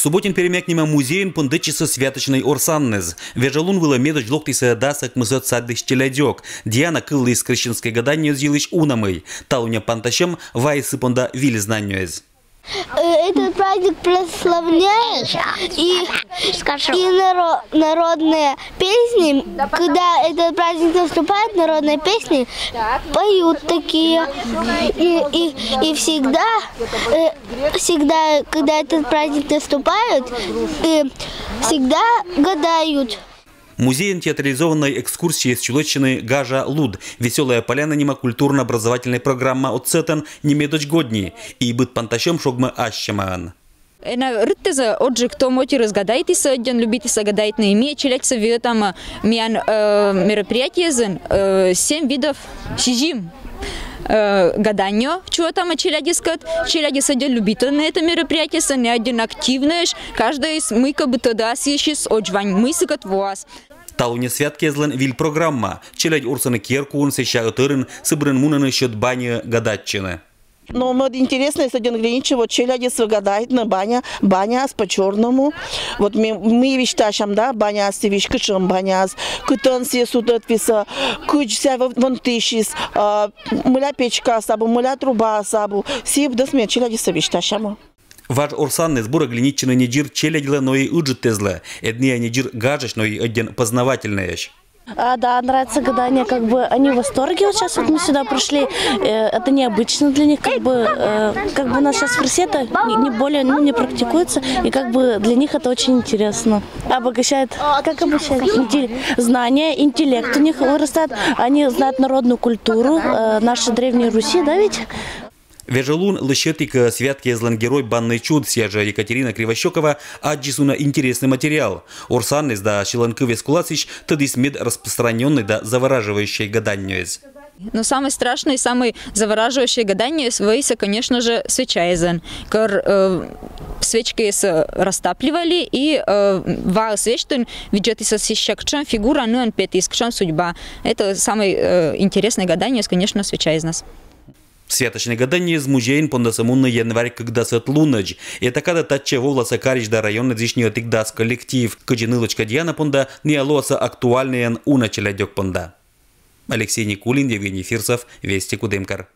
Субботин перемякнема музейн пындычысы святочный орсаннез. Вежалун выло медоч локтиса дасак мысот саддыш челядёк. Диана кылла из крещенской гаданье зилыш унамый. Талуня панташем вайсы понда вили знаньёез. Этот праздник прославляет и народные песни. Когда этот праздник наступает, народные песни поют такие. И всегда, когда этот праздник наступает, всегда гадают. Музей театрализованной экскурсии с Чулоччины Гажа Луд. Веселая поляна нема культурно-образовательная программа от Сетен немедоч годни. И быт панташем шогма ащамаан. Рыттеза, отже, кто моти разгадайтеся, один любитеся гадать на име, челять советом миан мероприятие 7 видов сижим. Гаданье, чего там челядискат, челядис один любитель на это мероприятие, не один активный, каждый из мы как бы тогда съещис отжвань мысыкат вас. Талуне святкезлен виль программа, челядь урсаны керкун, сеща тырын, сыбрын мунаны счет бани гадатчины. Но вот интересно, если один гринч, вот челядис выгадает на баня с по-черному. Вот мы вещташам, да, баня с вещкачем, баня с кутан се судат виса, кучся вон тысячис, мыля печка сабу, мыля труба сабу, сиб да смеет челядис вещташам. Ваш орсанный сбор глиничины неджир челядила, но и уджитезла, эдния неджир гажеш, но и один познавательный. Да, нравится гадание, как бы они в восторге. Вот сейчас вот мы сюда пришли, это необычно для них, как бы у нас сейчас в России это не практикуется, и как бы для них это очень интересно. Обогащает, как обогащает? Знания, интеллект у них вырастает, они знают народную культуру, нашей Древней Руси, да ведь? Вежалун лыщетик святкезлен герой банный чуд сяжа Екатерина Кривощекова аджисуна интересный материал. Орсанный да шиланкы вескуласич тадис мед распространенный да завораживающий гаданьёез. Но самое страшное и самое завораживающее гадание свыйся, конечно же, свечаезен. Свечки растапливали и ва свечтун виджет из сищакчан фигура нуан петискчан судьба. Это самое интересное гадание, конечно, свечаезнас. Святочное гадание из музея пондасамунна январь когда сет лунач. Это когда таче волоса карич да районный зишний отигдас коллектив. Каджинылочка Диана понда не алоса актуальный уна челядёк понда. Алексей Никулин, Евгений Фирсов, Вести Кудымкар.